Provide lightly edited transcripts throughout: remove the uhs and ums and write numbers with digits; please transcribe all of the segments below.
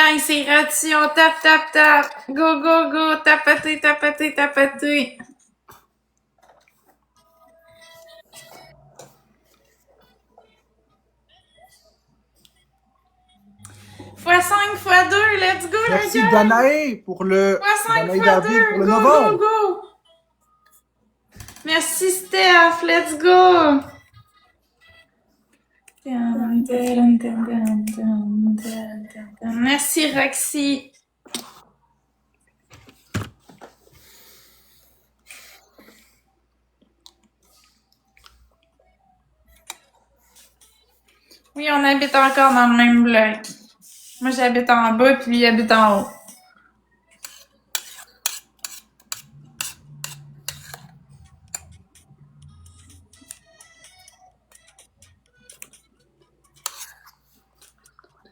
gang, c'est gratuit, on tape. Go, go, go, tapatez. x5, x2, let's go, Merci les gars! Danae pour le x5, Danae David x2, pour le go, novembre. go! Merci Steph, let's go! Merci Roxy. Oui, on habite encore dans le même bloc. Moi, j'habite en bas, puis lui, il habite en haut.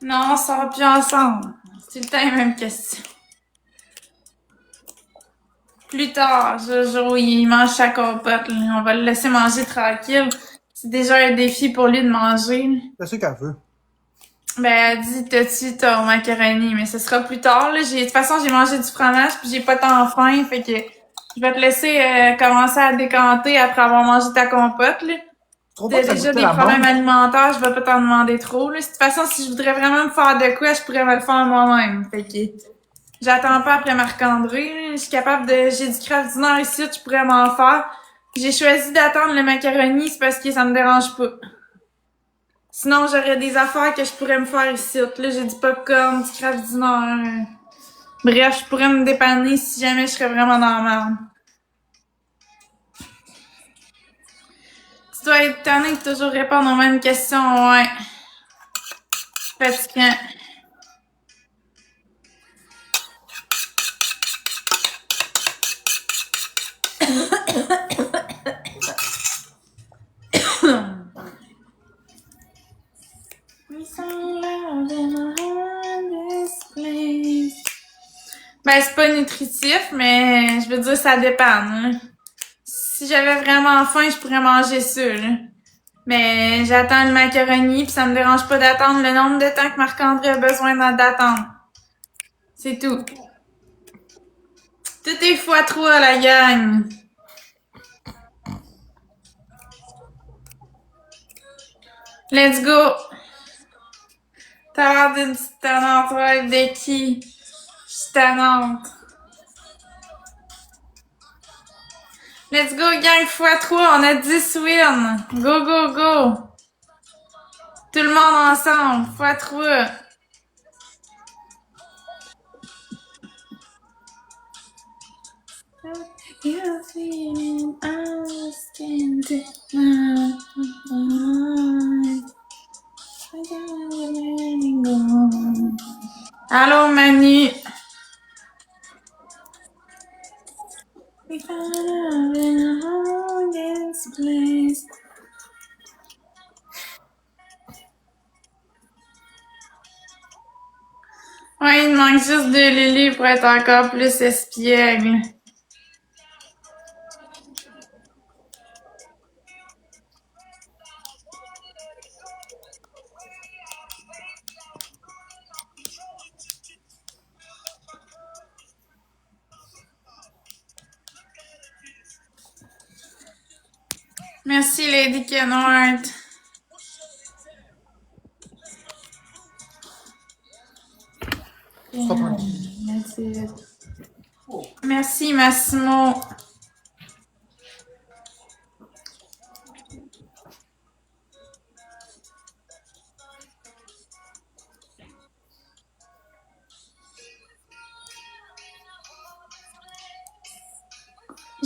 Non, on sort plus ensemble. C'est tout le temps la même question. Plus tard, Jojo, il mange sa compote. Là. On va le laisser manger tranquille. C'est déjà un défi pour lui de manger. C'est ce qu'elle veut. Ben, elle dit, t'as-tu ton macaroni? Mais ce sera plus tard, là. De toute façon, j'ai mangé du fromage, puis j'ai pas tant faim, fait que je vais te laisser commencer à décanter après avoir mangé ta compote, là. T'as déjà des problèmes alimentaires, je vais pas t'en demander trop, là. De toute façon, si je voudrais vraiment me faire de quoi, je pourrais me le faire moi-même. Fait que j'attends pas après Marc-André, là. Je suis capable de... J'ai du craft dinner ici, je pourrais m'en faire. J'ai choisi d'attendre le macaroni, c'est parce que ça me dérange pas. Sinon, j'aurais des affaires que je pourrais me faire ici. Là, j'ai du popcorn, du craft dinner. Bref, je pourrais me dépanner si jamais je serais vraiment dans la merde. Tu dois être tanné de toujours répondre aux mêmes questions, ouais. Fatigant. Ben, c'est pas nutritif, mais je veux dire, ça dépend. Hein. Si j'avais vraiment faim, je pourrais manger ça. Là. Mais j'attends le macaroni, puis ça me dérange pas d'attendre le nombre de temps que Marc-André a besoin d'attendre. C'est tout. Tout est x3, la gang. Let's go! T'as l'air d'une petite tannante, ouais, Becky. Je suis tannante. Let's go, gang, x3, on a 10 wins. Go, go, go! Tout le monde ensemble, x3. You're feeling asking to Allô, Manu. We found love in a hardest place. Ouais, il manque juste 2 Lily pour être encore plus espiègle. Merci, Lady Kenward. Merci, Massimo.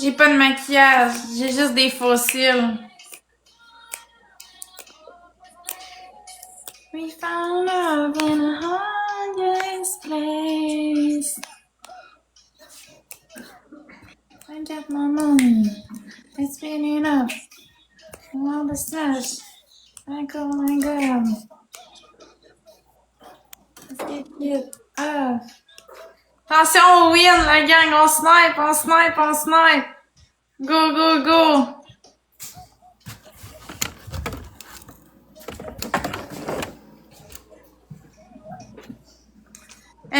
J'ai pas de maquillage, j'ai juste des fossiles. We found love in a hardest place. I got my money, it's been enough. All the slush, like oh my god. Let's get you up. Attention au win, la gang, on snipe. Go, go, go.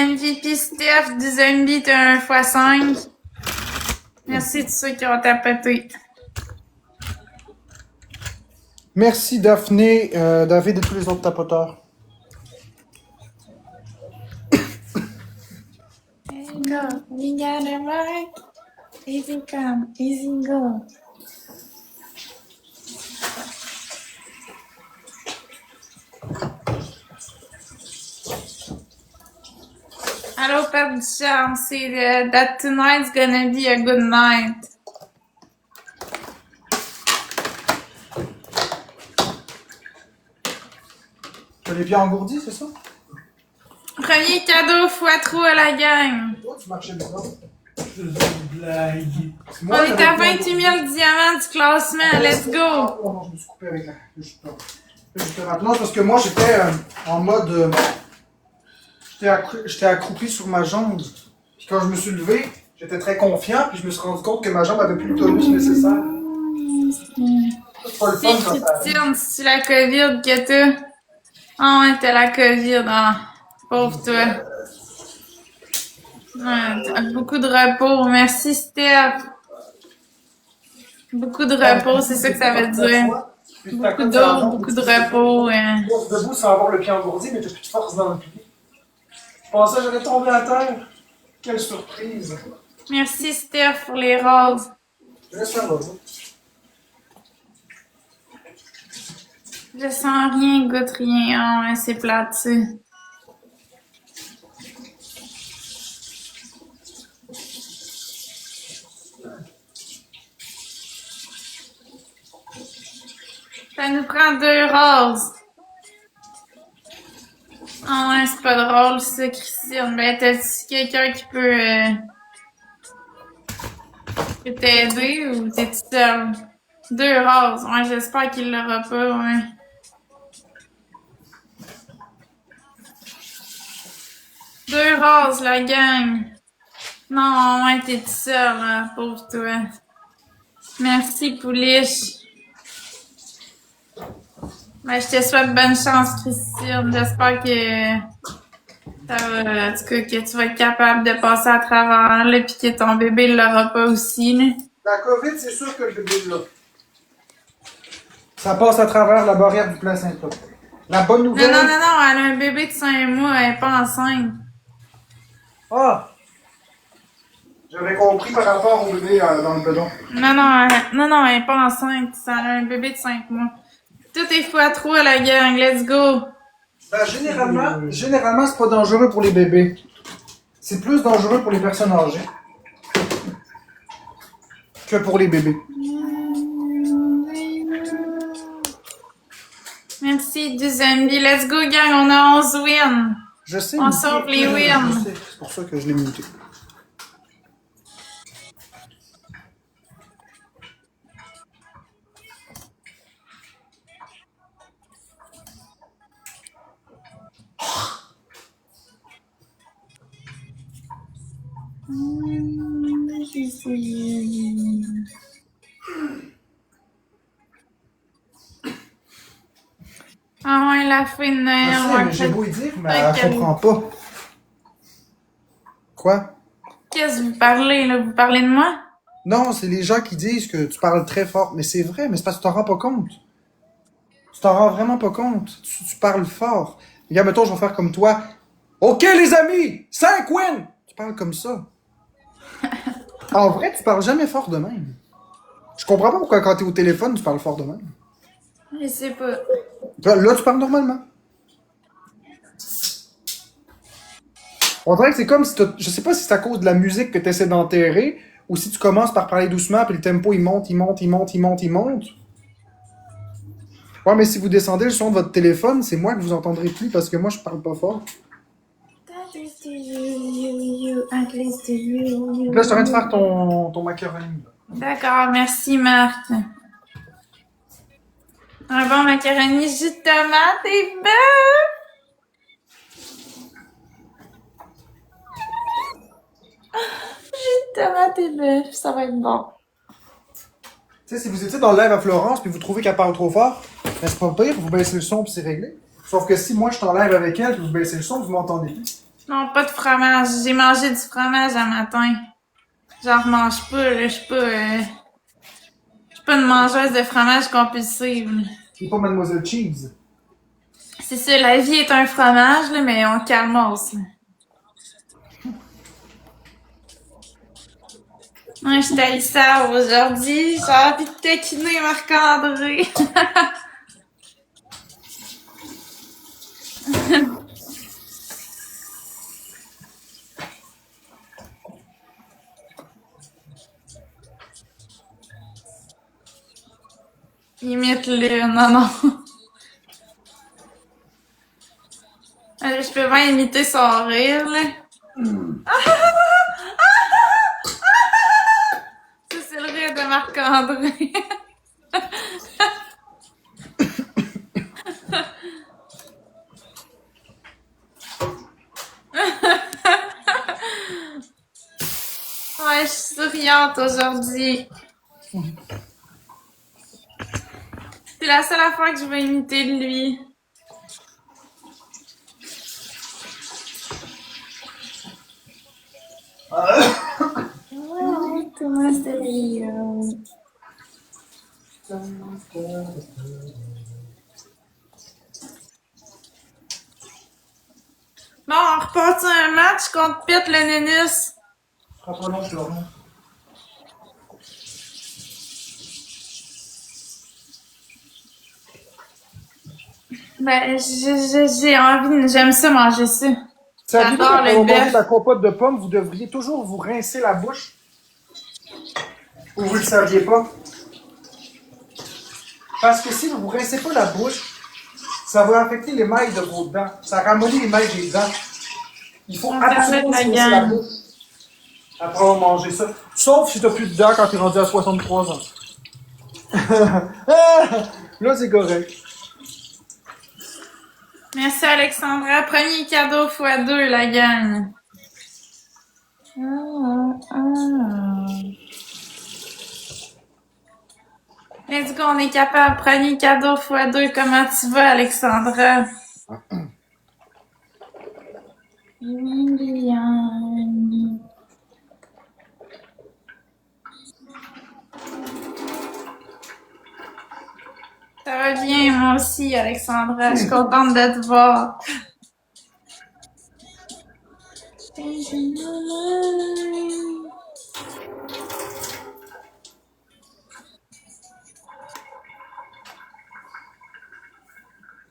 MVP Steph, du zombie, t'as 1x5. Merci tous ceux qui ont tapoté. Merci Daphné, David et tous les autres tapoteurs. Easy go, we got it right. Easy come, easy go. Hello, Pep du Charme, c'est that tonight's gonna be a good night. Tu as les pieds engourdis, c'est ça? Premier cadeau x3 à la gang. Toi, tu marchais bien. C'est une blague. On est à 28 000 diamants du classement, let's go! Oh non, je me suis coupé avec la. Justement. Non, parce que moi, j'étais en mode. J'étais accroupi sur ma jambe. Puis quand je me suis levé, j'étais très confiant. Puis je me suis rendu compte que ma jambe avait plus le tonus nécessaire. C'est pas le fun quand ça arrive. C'est la COVID que t'as. Ah ouais, t'as la COVID, ah. Pauvre toi. Ouais, t'as beaucoup de repos. Merci, Steph. Beaucoup de repos, c'est ça que ça veut dire. Beaucoup d'eau, beaucoup de repos. Debout sans avoir le pied engourdi, mais t'as plus de force dans le pied. Je pensais que j'allais tomber à terre. Quelle surprise. Merci, Steph, pour les roses. Je laisse faire là. Je sens rien, goûte rien. Ah ouais, c'est plate, ça. Ça nous prend 2 roses. Ah ouais, c'est pas drôle, ça, Christine. Ben, t'as-tu quelqu'un qui peut t'aider ou t'es toute seule? 2 roses. Ouais, j'espère qu'il l'aura pas, ouais. Deux roses, la gang. Non, ouais, t'es toute seule, là, pauvre toi. Merci, Pouliche. Ben, je te souhaite bonne chance, Christine. J'espère que ça va, en tout cas, que tu vas être capable de passer à travers, là, pis que ton bébé l'aura pas aussi, là. La COVID, c'est sûr que le bébé l'a. Ça passe à travers la barrière du placenta. La bonne nouvelle. Non, elle a un bébé de 5 mois, elle est pas enceinte. Ah! J'avais compris par rapport au bébé dans le bedon. Non, elle est pas enceinte. Ça a un bébé de 5 mois. Tout est x3 la gang, let's go! Ben, généralement, c'est pas dangereux pour les bébés. C'est plus dangereux pour les personnes âgées que pour les bébés. Merci du zombie. Let's go, gang, on a 11 wins. Je sais. On sort les wins. Je sais, c'est pour ça que je l'ai muté. Ah ouais, la fin de Je Noël. sais, mais j'ai beau y dire, mais elle comprend pas. Quoi? Qu'est-ce que vous parlez, là? Vous parlez de moi? Non, c'est les gens qui disent que tu parles très fort. Mais c'est vrai, mais c'est parce que tu t'en rends pas compte. Tu t'en rends vraiment pas compte. Tu parles fort. Regarde, mettons, je vais faire comme toi. OK, les amis! 5 wins! Tu parles comme ça. En vrai, tu parles jamais fort de même. Je comprends pas pourquoi quand t'es au téléphone, tu parles fort de même. Je sais pas. Là, tu parles normalement. On dirait que c'est comme si je sais pas si c'est à cause de la musique que tu essaies d'enterrer ou si tu commences par parler doucement puis le tempo il monte. Ouais, mais si vous descendez le son de votre téléphone, c'est moi que vous entendrez plus parce que moi je parle pas fort. Donc là, je suis en train de faire ton macaroni. D'accord, merci Marc. Un bon macaroni jus de tomate et bœuf. Jus de tomate et bœuf, ça va être bon. Tu sais, si vous étiez dans le live à Florence puis vous trouvez qu'elle parle trop fort, ben c'est pas pire, vous baissez le son puis c'est réglé. Sauf que si moi je suis en live avec elle puis vous baissez le son, vous m'entendez plus. Non, pas de fromage. J'ai mangé du fromage un matin. J'en remange pas, là. Je suis pas une mangeuse de fromage compulsive, là. C'est pas Mademoiselle Cheese. C'est ça, la vie est un fromage, là, mais on calmos, là. Ouais, je t'haïs ça aujourd'hui. J'ai envie de taquiner Marc-André. Imite-le, non, non. Je peux bien imiter son rire, là. Ça, c'est le rire de Marc-André. Ouais, je suis souriante aujourd'hui. C'est la seule fois que je vais imiter de lui. Comment c'est Bon, on repart un match contre Pete le Nénus. Pas long, Florent. Ben, j'ai envie, j'aime ça manger ça. Saviez-vous J'adore qu'après le avoir mangé bœuf. de la compote de pommes, vous devriez toujours vous rincer la bouche? Ou vous le saviez pas? Parce que si vous vous rincez pas la bouche, ça va affecter l'émail de vos dents. Ça ramollit l'émail des dents. Il faut On absolument s'arrête se la rincer la gang. bouche après avoir mangé ça. Sauf si t'as plus de dents quand t'es rendu à 63 ans. Là, c'est correct. Merci Alexandra. Premier cadeau x2, la gang. Let's go, on est capable. Premier cadeau x2. Comment tu vas, Alexandra? Emiliane. Ça va bien, moi aussi, Alexandra. Je suis contente de te voir.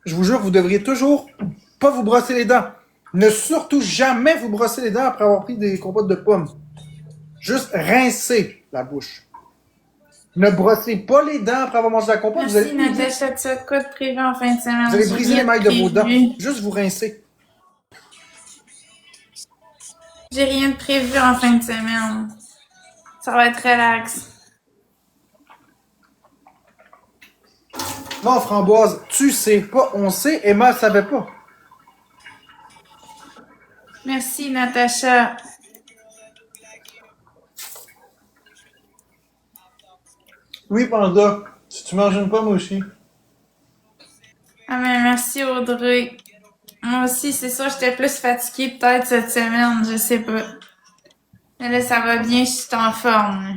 Je vous jure, vous devriez toujours pas vous brosser les dents. Ne surtout jamais vous brosser les dents après avoir pris des compotes de pommes. Juste rincer la bouche. Ne brossez pas les dents après avoir mangé la compote. Merci, Natacha. Tu as quoi de prévu en fin de semaine? Vous allez briser J'ai les rien mailles de vos dents. prévu. Juste vous rincer. J'ai rien de prévu en fin de semaine. Ça va être relax. Non, Framboise, tu sais pas, on sait, Emma savait pas. Merci, Natacha. Oui, Panda, si tu manges une pomme aussi. Ah, mais merci, Audrey. Moi aussi, c'est sûr, j'étais plus fatiguée peut-être cette semaine, je sais pas. Mais là, ça va bien, je suis en forme.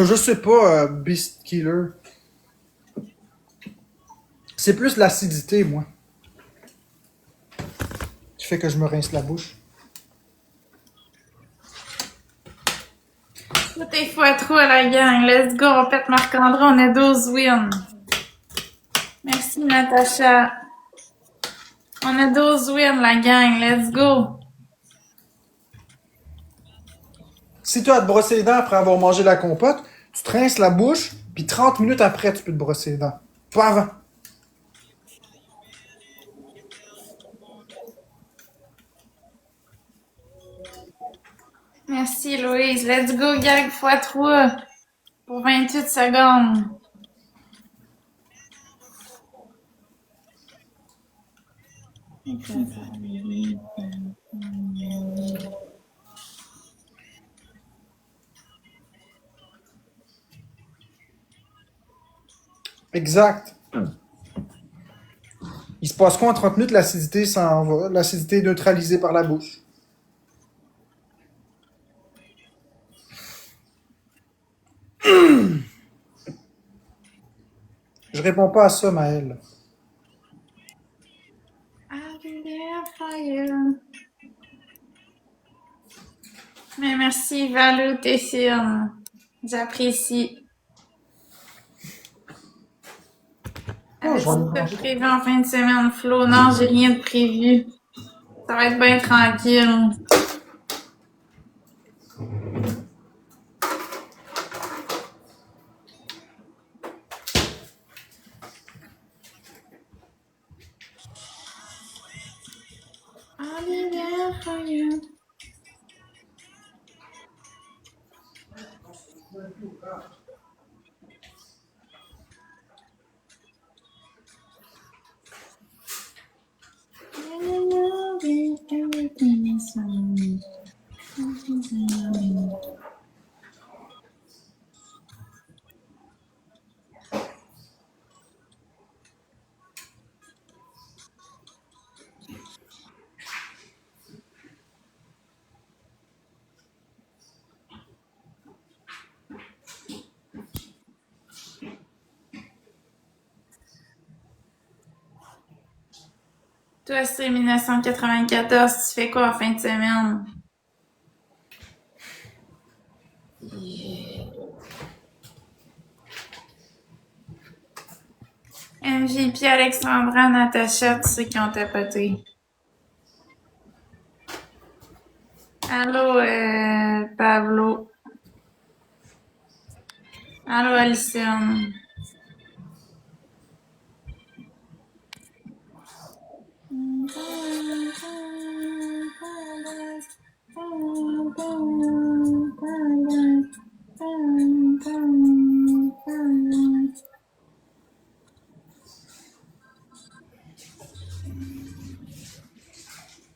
Je sais pas, Beast Killer. C'est plus l'acidité, moi. Qui fait que je me rince la bouche. Tout est x3 à la gang. Let's go, on pète Marc-André, on a 12 wins. Merci, Natacha. On a 12 wins, la gang. Let's go. Si tu as à te brosser les dents après avoir mangé la compote, tu te rinces la bouche, puis 30 minutes après, tu peux te brosser les dents. Pas avant. Merci, Louise. Let's go, gag x3 pour 28 secondes. Exact. Il se passe quoi en 30 minutes? L'acidité s'en va. L'acidité est neutralisée par la bouche. Je réponds pas à ça, Maëlle. I'll be there for you. Mais merci, Valou, t'es fine. J'apprécie. Oh, je Avais-tu vais aller de manger. prévu en fin de semaine, Flo? Non, j'ai rien de prévu. Ça va être bien tranquille. I'll be there for you. Everything is fine. Toi, c'est 1994, tu fais quoi en fin de semaine? MVP Alexandra, Natacha, tu sais qui ont tapoté. Allô, Pablo. Allô, Alison.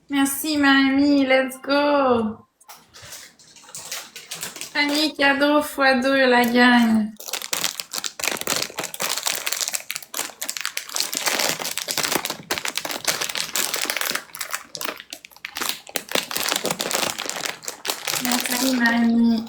Merci, mamie. Let's go. Panier cadeau x2, la gang. Merci, mamie.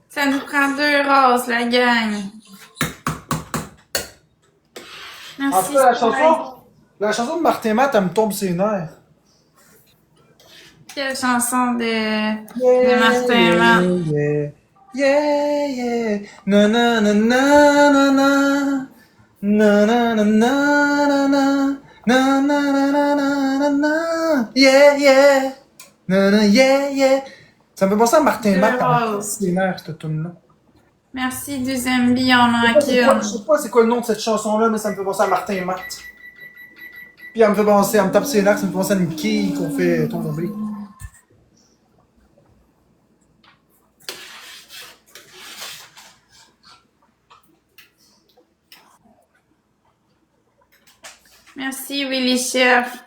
Ça nous prend 2 roses, la gang. En Merci. tout cas, la chanson de Martin Matt, elle me tombe ses nerfs. Quelle chanson de Yeah, Martin Matt. yeah, yeah, yeah. Na na na na na na. Na na na na na na. Na na na na na na na. Yeah, yeah. Na na, yeah, yeah. Ça me fait penser à Martin Matt, elle me tombe Rose. ses nerfs, cette tune-là. Merci, deuxième bille, on manque Je une. sais pas c'est quoi le nom de cette chanson-là, mais ça me fait penser à Martin Matt. Puis elle me fait penser, elle me tape ses nerfs, ça me fait penser à une quille qu'on fait tomber. Merci, Willy Chef.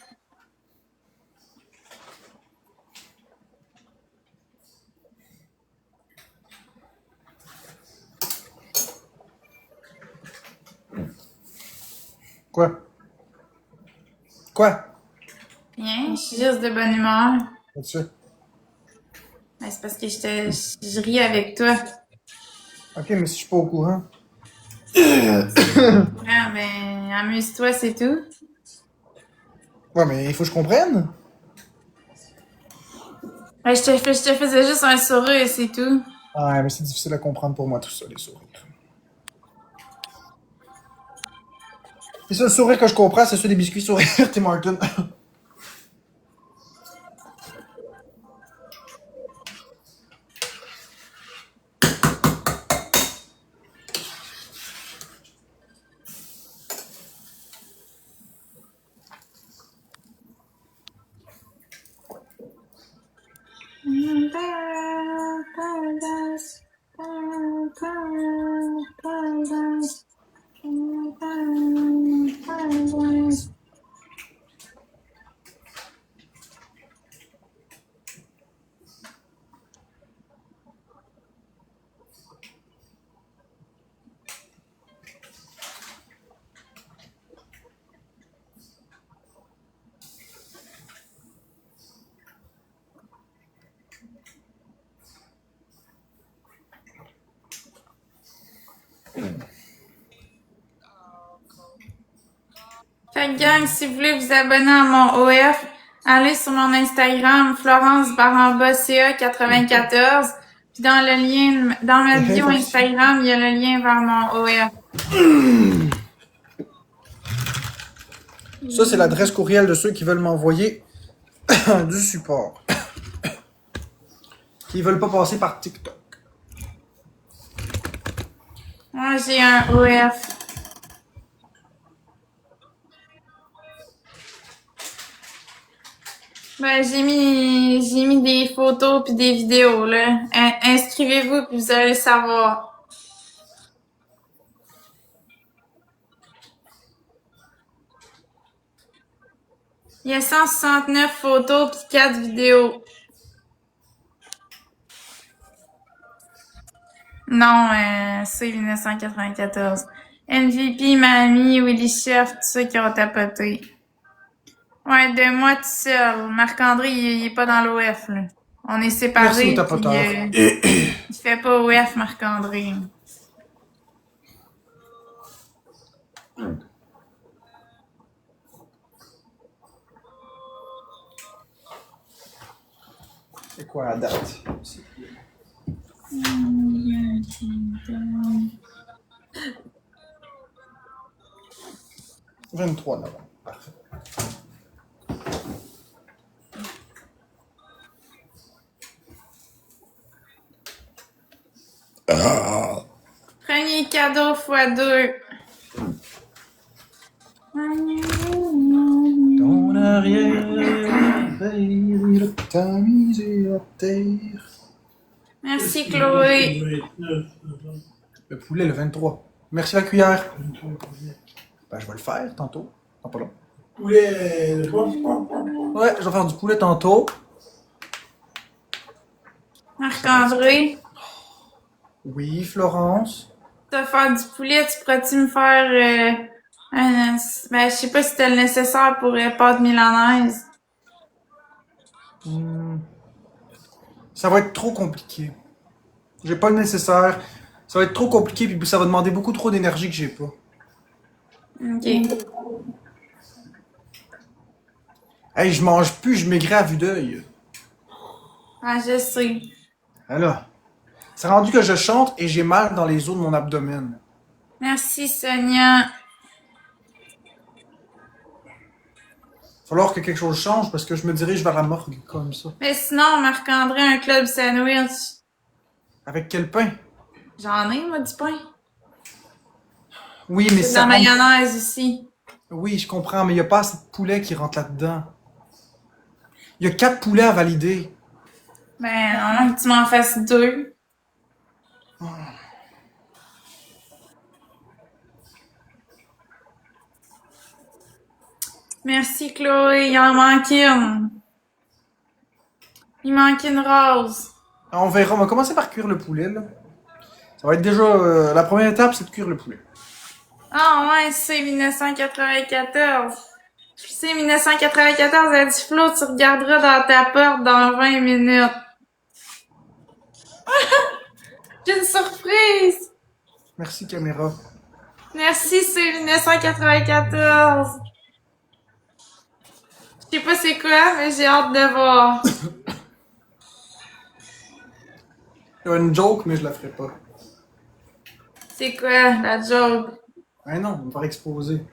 Quoi? Quoi? Rien, je suis juste de bonne humeur. Là-dessus. Ben, c'est parce que je ris avec toi. Ok, mais si je suis pas au courant. Ah, ben, amuse-toi, c'est tout. Ouais, mais il faut que je comprenne. Ben, je te faisais juste un sourire, c'est tout. Ah, mais c'est difficile à comprendre pour moi tout ça, les sourires. Les seuls sourires que je comprends, c'est ceux des biscuits sourires, Tim Martin. Paradise, paradise, paradise. Fait que gang, si vous voulez vous abonner à mon OF, allez sur mon Instagram, Florence_CA94. Puis dans le lien, dans ma bio Instagram, il y a le lien vers mon OF. Ça, c'est l'adresse courriel de ceux qui veulent m'envoyer du support. Qui veulent pas passer par TikTok. Moi, j'ai un OF. Ben, j'ai mis des photos puis des vidéos, là. Inscrivez-vous puis vous allez savoir. Il y a 169 photos puis 4 vidéos. Non, c'est 1994. MVP, Mamie, Willy Chef, tous ceux qui ont tapoté. Ouais, de moi tout seul. Marc-André, il est pas dans l'OF, là. On est séparés. Merci au tapoteur. Il fait pas OF, Marc-André. C'est quoi la date? 23 novembre. Parfait. Premier cadeau x2. Ton arrière-pays, ta misère à terre. Merci, Chloé. Le poulet, le 23. Merci la cuillère. Ben, je vais le faire tantôt. Non, pas long. Poulet de quoi? Ouais, je vais faire du poulet tantôt. Marc-André, Oui, Florence. tu vas faire du poulet, tu pourras-tu me faire ben, je sais pas si c'était le nécessaire pour pâte milanaise. Ça va être trop compliqué. J'ai pas le nécessaire. Ça va être trop compliqué, puis ça va demander beaucoup trop d'énergie que j'ai pas. OK. Hey, je mange plus, je maigris à vue d'œil. Ah, je sais. Alors, c'est rendu que je chante et j'ai mal dans les os de mon abdomen. Merci, Sonia. Il va falloir que quelque chose change parce que je me dirige vers la morgue comme ça. Mais sinon, Marc-André, un club sandwich. Avec quel pain? J'en ai, moi, du pain. Oui, mais C'est de ça la rentre- mayonnaise aussi. Oui, je comprends, mais il n'y a pas assez de poulet qui rentre là-dedans. Il y a 4 poulets à valider. Ben, à moins que tu m'en fasses 2. Merci, Chloé. Il en manque une. Il manque une rose. On verra, on va commencer par cuire le poulet, là. Ça va être déjà... la première étape, c'est de cuire le poulet. Ah ouais, c'est 1994. C'est 1994, elle dit Flo, tu regarderas dans ta porte dans 20 minutes. J'ai une surprise! Merci, caméra. Merci, c'est 1994. Je sais pas c'est quoi, mais j'ai hâte de voir. Il y a une joke, mais je la ferai pas. C'est quoi la joke? Ah non, on va me faire exposer.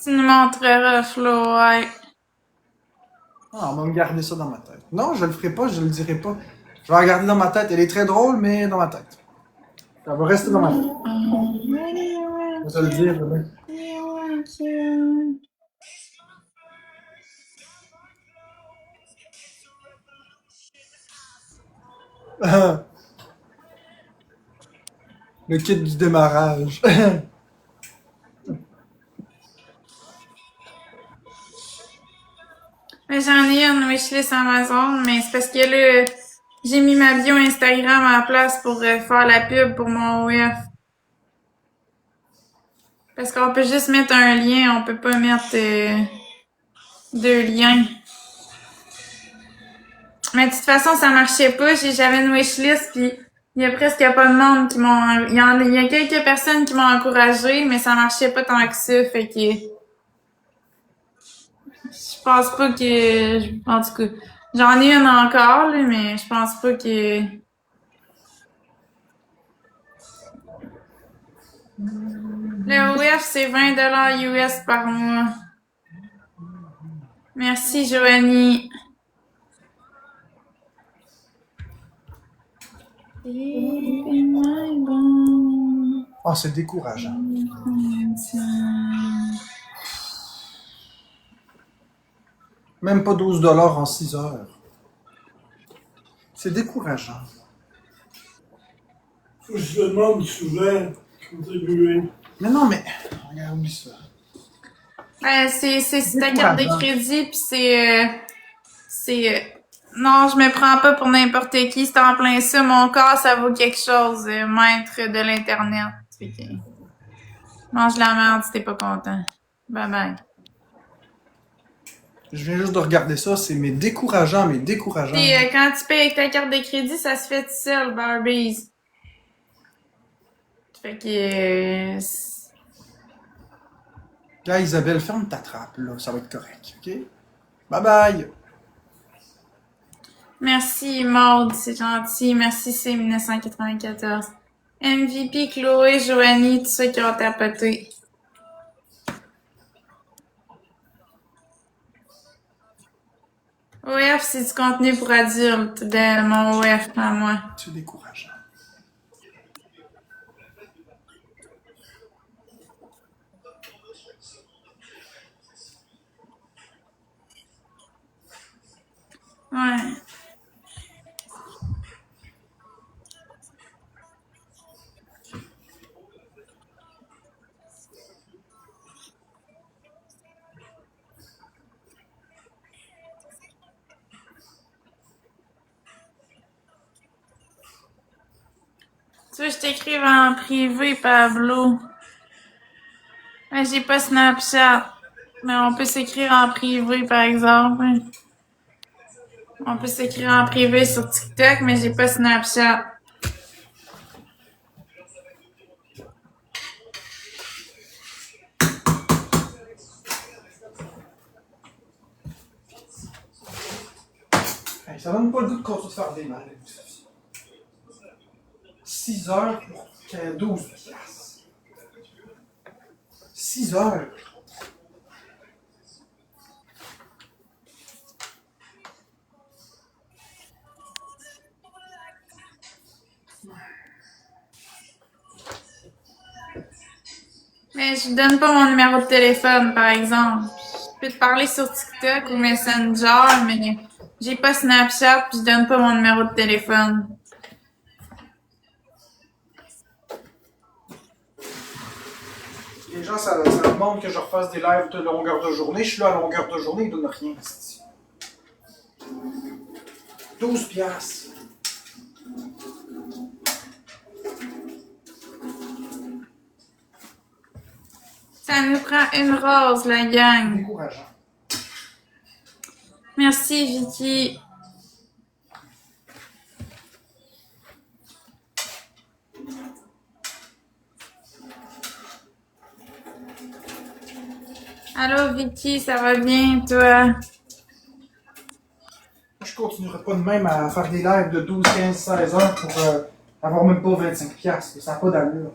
Tu nous montreras, Flo, ouais. Ah, on va me garder ça dans ma tête. Non, je le ferai pas, je le dirai pas. Je vais la garder dans ma tête. Elle est très drôle, mais dans ma tête. Ça va rester dans ma tête. Je vais te le dire demain. Le kit du démarrage. Mais j'en ai une wishlist Amazon, mais c'est parce que là, j'ai mis ma bio Instagram à la place pour faire la pub pour mon OF. Parce qu'on peut juste mettre un lien, on peut pas mettre deux liens. Mais de toute façon, ça marchait pas. J'avais une wishlist, puis il y a presque pas de monde qui m'ont... Il y a quelques personnes qui m'ont encouragé, mais ça marchait pas tant que ça, fait que... Je pense pas que... En tout cas, j'en ai une encore, là, mais je pense pas que... Le OF, c'est 20$ US par mois. Merci, Joanie. Ah, c'est décourageant. Même pas 12$ en 6 heures. C'est décourageant. Faut que je te demande souvent contribuer. Mais non, mais... Regarde, oublie ça. C'est ta carte de crédit, puis non, je me prends pas pour n'importe qui, c'est en plein ça. Mon corps, ça vaut quelque chose, maître de l'Internet. Fait que... Mange la merde si t'es pas content. Bye bye. Je viens juste de regarder ça, c'est mais décourageant, mais décourageant. Puis quand tu payes avec ta carte de crédit, ça se fait tout seul, Barbies. Fait que... Gars, Isabelle, ferme ta trappe, là, ça va être correct, ok? Bye bye! Merci Maude, c'est gentil. Merci c'est 1994. MVP, Chloé, Joanie, tous ceux qui ont tapoté. OF, c'est du contenu pour adultes de mon OF à moi. C'est décourageant. Ouais. Tu veux que je t'écrive en privé, Pablo? Ben, j'ai pas Snapchat. Mais on peut s'écrire en privé, par exemple. On peut s'écrire en privé sur TikTok, mais j'ai pas Snapchat. Hey, ça donne pas le goût de continuer de faire des mal. 6 heures pour 12 piastres. 6 heures. Mais je donne pas mon numéro de téléphone, par exemple. Je peux te parler sur TikTok ou Messenger, mais j'ai pas Snapchat puis je donne pas mon numéro de téléphone. Les gens, ça demande que je refasse des lives de longueur de journée. Je suis là à longueur de journée, ils donnent rien. 12 piastres. Ça nous prend une rose, la gang. Décourageant. Merci, Vicky. Allô, Vicky, ça va bien, toi? Je continuerai pas de même à faire des lives de 12, 15, 16 heures pour avoir même pas 25 piastres. Ça n'a pas d'allure.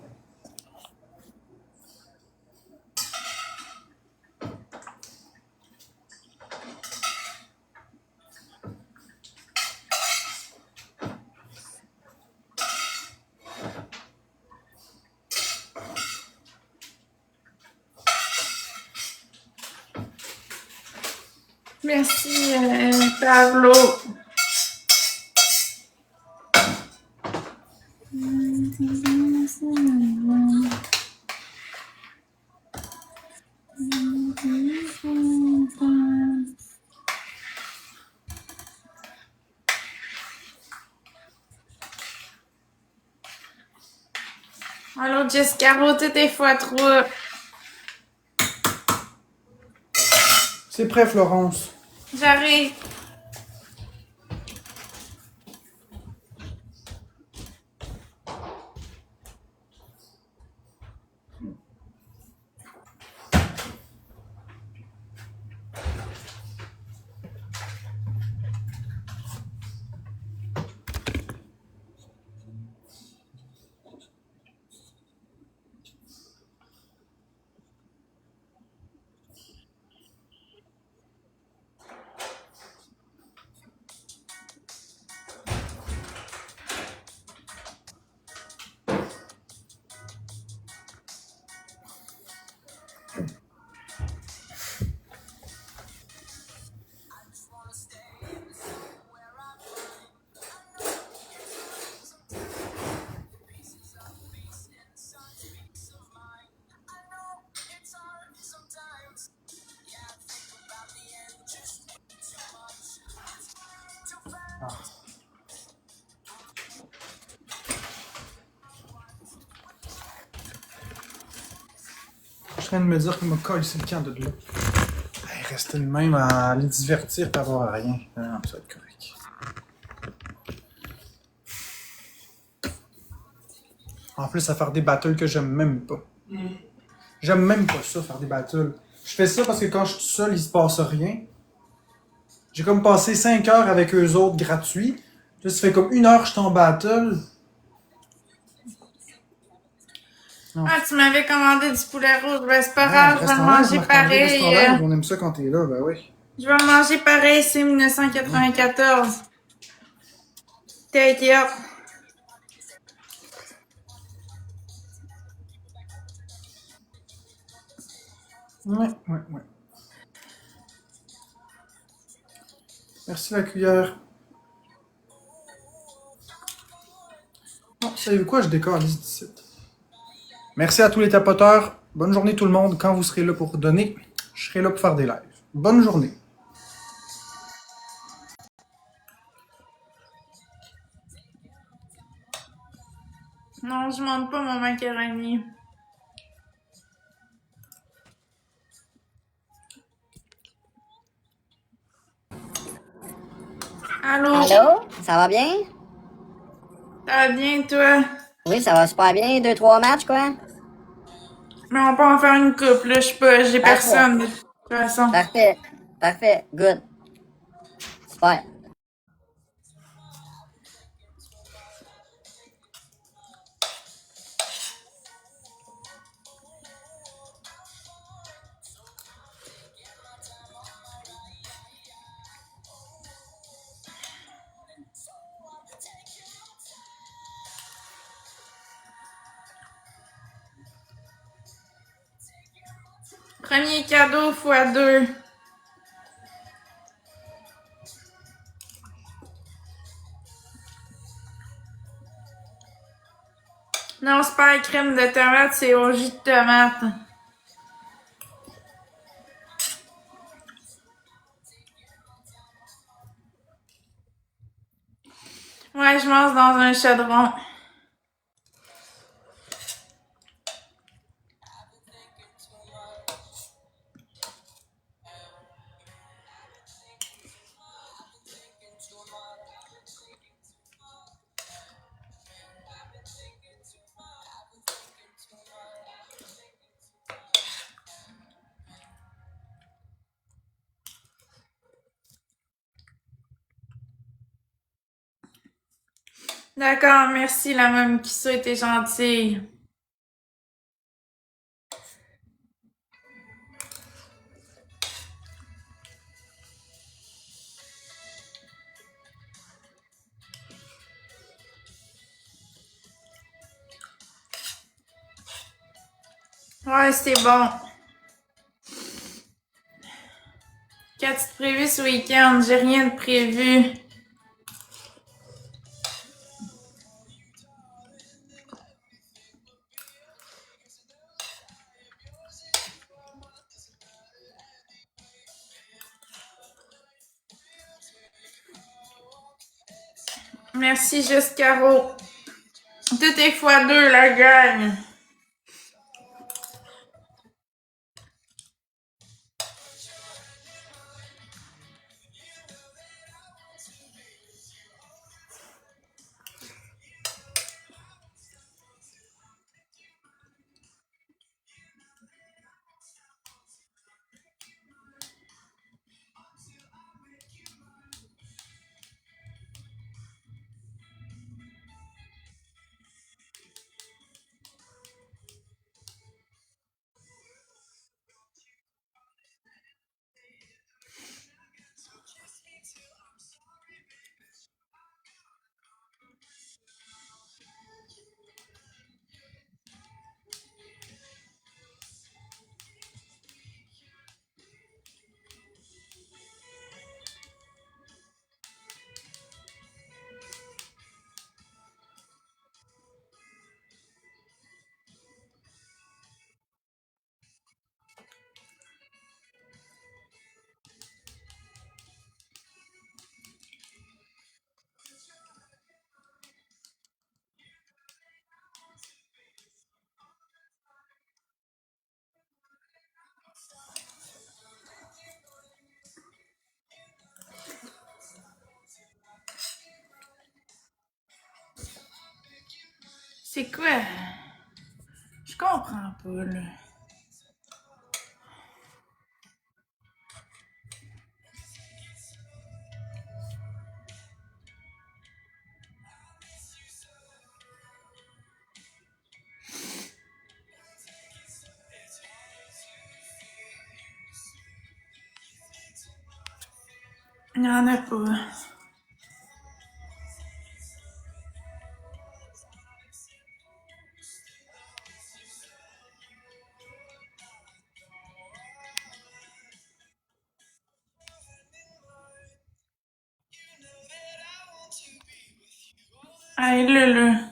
Merci, Pablo. Allô, Jessica, tout est fois 3. C'est prêt, Florence. J'arrive. Je suis en train de me dire qu'il m'a collé sur le camp de là. Hey, rester de même à les divertir et avoir rien. Non, ça va être correct. En plus, à faire des battles que j'aime même pas. J'aime même pas ça, faire des battles. Je fais ça parce que quand je suis tout seul, il se passe rien. J'ai comme passé 5 heures avec eux autres gratuits. Là, ça fait comme 1 heure que je suis en battle. Non. Ah, tu m'avais commandé du poulet rouge. Ben, c'est pas Ouais, grave, je vais reste le en live, manger Marc-André, reste en pareil. live. On aime ça quand t'es là, ben oui. Je vais le manger pareil, c'est 1994. Take it up. Ouais. Merci la cuillère. Bon, savez-vous quoi? Je décore liste d'ici. Merci à tous les tapoteurs. Bonne journée tout le monde. Quand vous serez là pour donner, je serai là pour faire des lives. Bonne journée. Non, je monte pas mon macaroni. Allô? Allô? Ça va bien? Ça va bien, toi? Oui, ça va super bien. 2, 3 matchs, quoi? Mais on peut en faire une couple, là. Je sais pas, j'ai Parfait. personne, de toute façon. Parfait. Good. Super. Premier cadeau fois 2. Non, c'est pas la crème de tomate, c'est au jus de tomate. Ouais, je mange dans un chaudron. D'accord, merci la même qui ça était gentille. Ouais, c'est bon. Qu'as-tu de prévu ce week-end? J'ai rien de prévu. Merci, Juste Caro. Tout est fois deux, la gang. C'est quoi? Je comprends pas, là. Il n'y en a pas. Hey, là.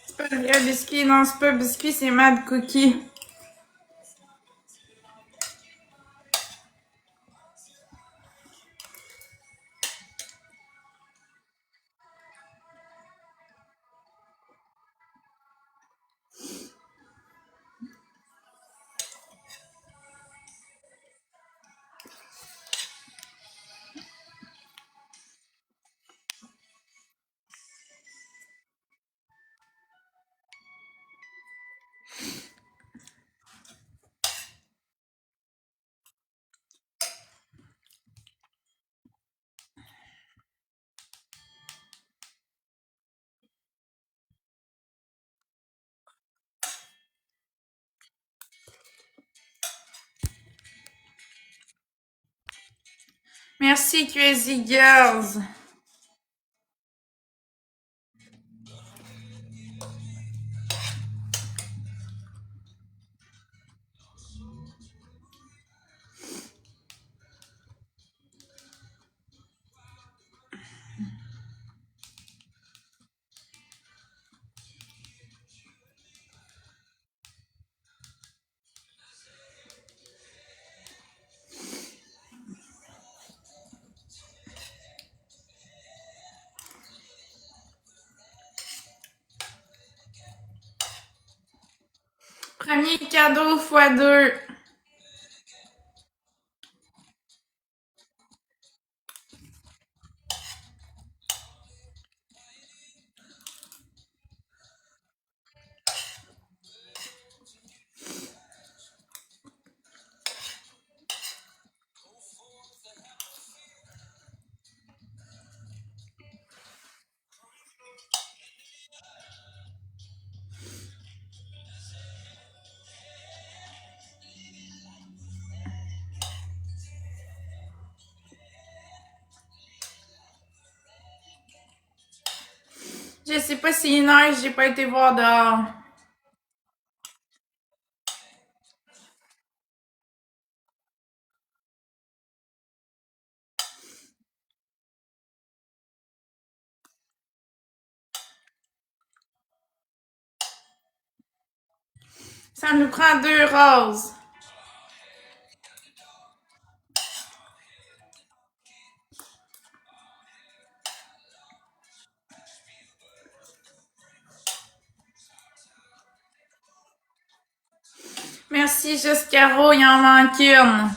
C'est pas le vrai biscuit. Non, c'est pas biscuit, c'est Mad Cookie. Merci, Crazy Girls. Premier cadeau fois deux. Je sais pas s'il neige, j'ai pas été voir dehors. Ça nous prend 2 roses. Merci, Joscaro, il en manque une.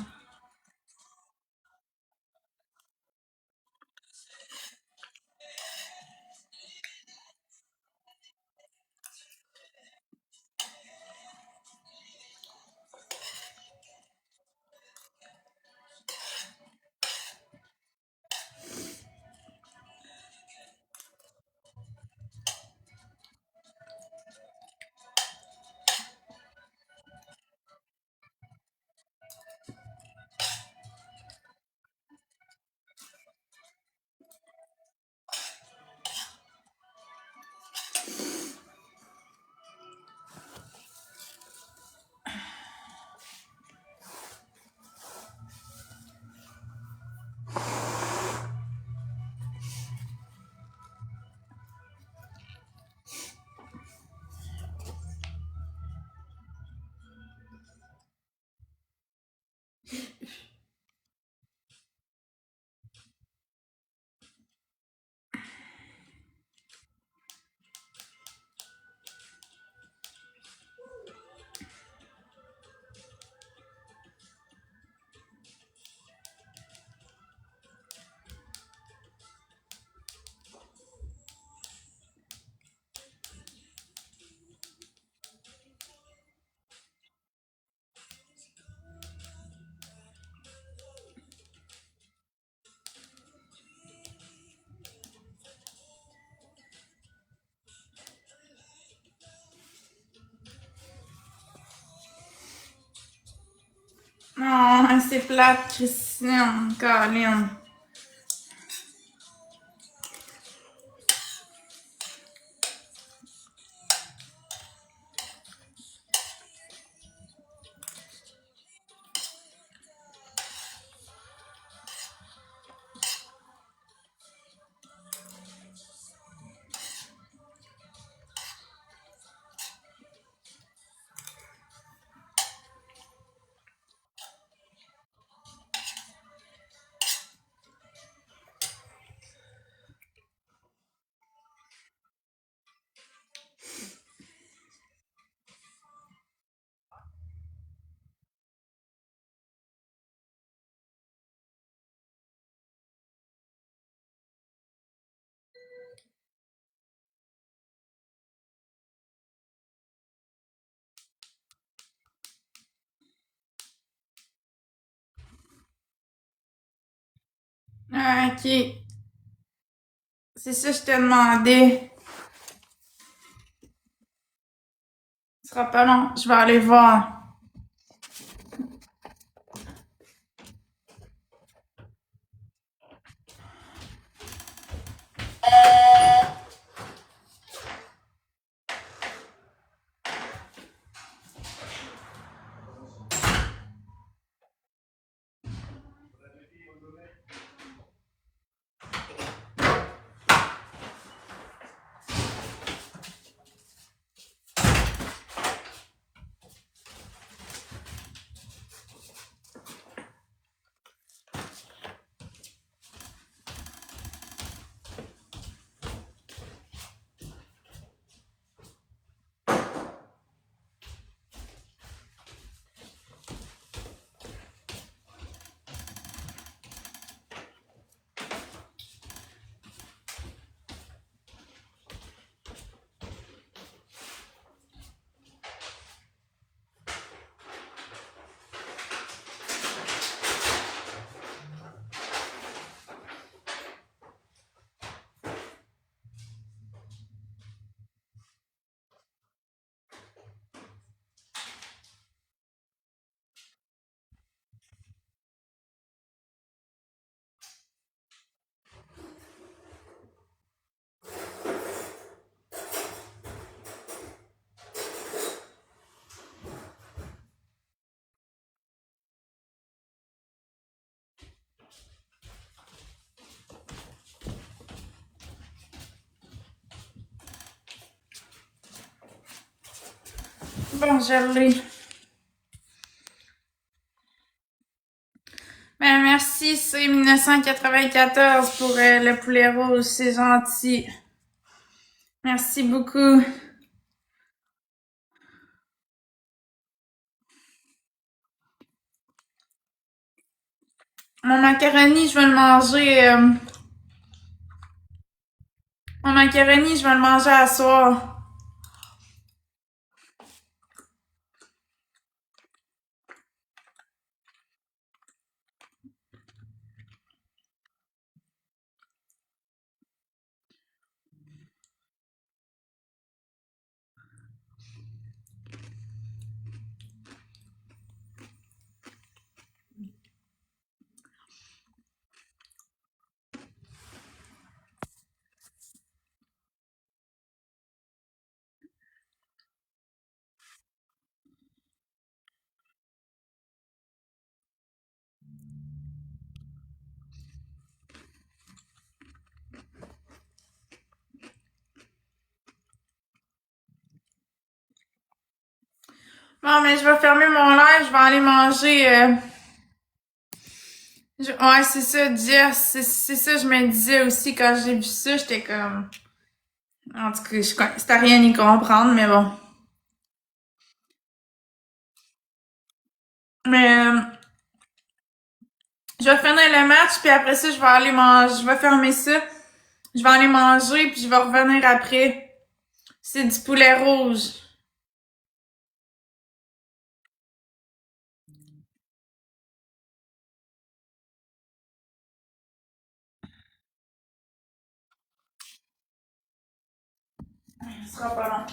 Non, c'est plate, Christine, Colin. Ah, ok. C'est ça que je te demandais. Ce sera pas long, je vais aller voir. Bon, je l'ai. Ben, merci, c'est 1994 pour le poulet rouge, c'est gentil. Merci beaucoup. Mon macaroni, je vais le manger. Mon macaroni, je vais le manger à soir. Bon, mais je vais fermer mon live, je vais aller manger. Ouais, c'est ça, Jess. C'est ça, je me disais aussi quand j'ai vu ça, j'étais comme. En tout cas, c'était rien à y comprendre, mais bon. Mais je vais finir le match, puis après ça, je vais aller manger. Je vais fermer ça. Je vais aller manger, puis je vais revenir après. C'est du poulet rouge. Ce sera pas long.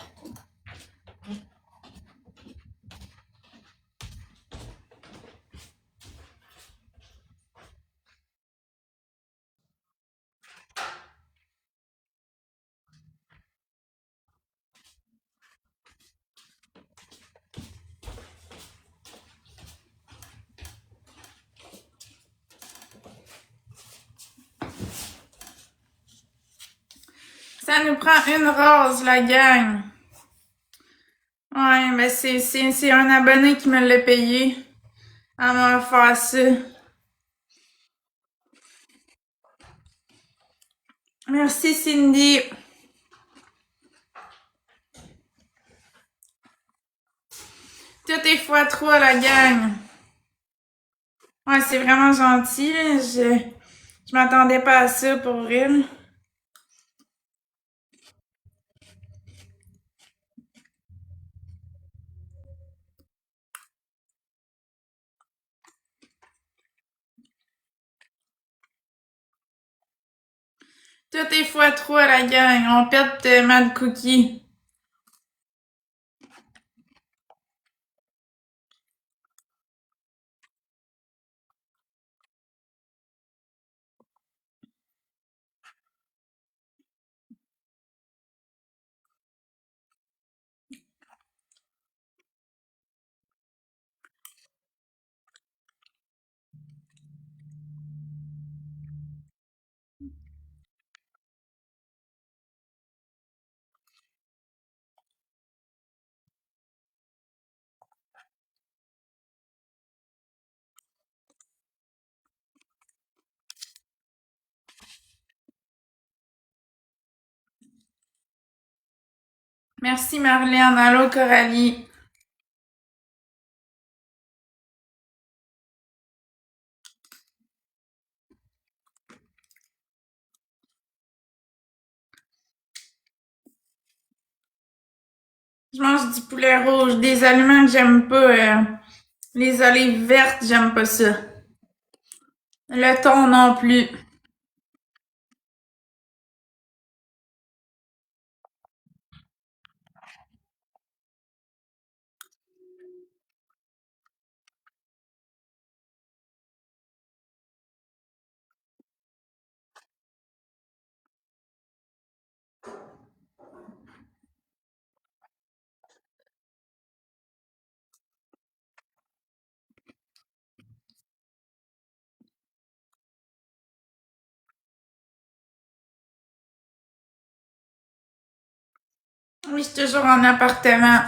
Ça nous prend une rose, la gang. Ouais, ben c'est un abonné qui me l'a payé. Elle m'a offert ça. Merci, Cindy. Tout est x3, la gang. Ouais, c'est vraiment gentil, là. Je m'attendais pas à ça pour elle. Tout est x3, la gang. On pète Mad Cookie. Merci, Marlène. Allô, Coralie. Je mange du poulet rouge, des aliments que j'aime pas. Les olives vertes, j'aime pas ça. Le thon non plus. Oui, je suis toujours en appartement.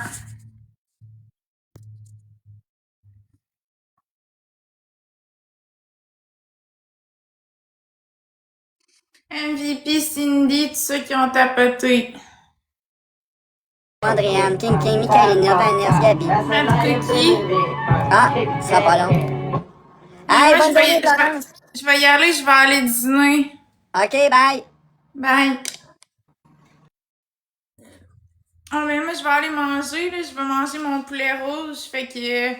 MVP, Cindy, tous ceux qui ont tapoté. Andréane, King King, Michalina, Vanessa, Gabi. Matt Cookie. Ah, ça sera pas long. Hey, Moi, bonne journée, Florence. je vais y aller, je vais aller dîner. OK, bye. Bye. Oh, mais moi, je vais aller manger, là. Je vais manger mon poulet rouge. Fait que,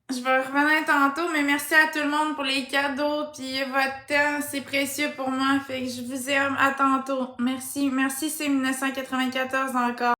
je vais revenir tantôt, mais merci à tout le monde pour les cadeaux. Puis votre temps, c'est précieux pour moi. Fait que je vous aime. À tantôt. Merci. Merci, c'est 1994 encore.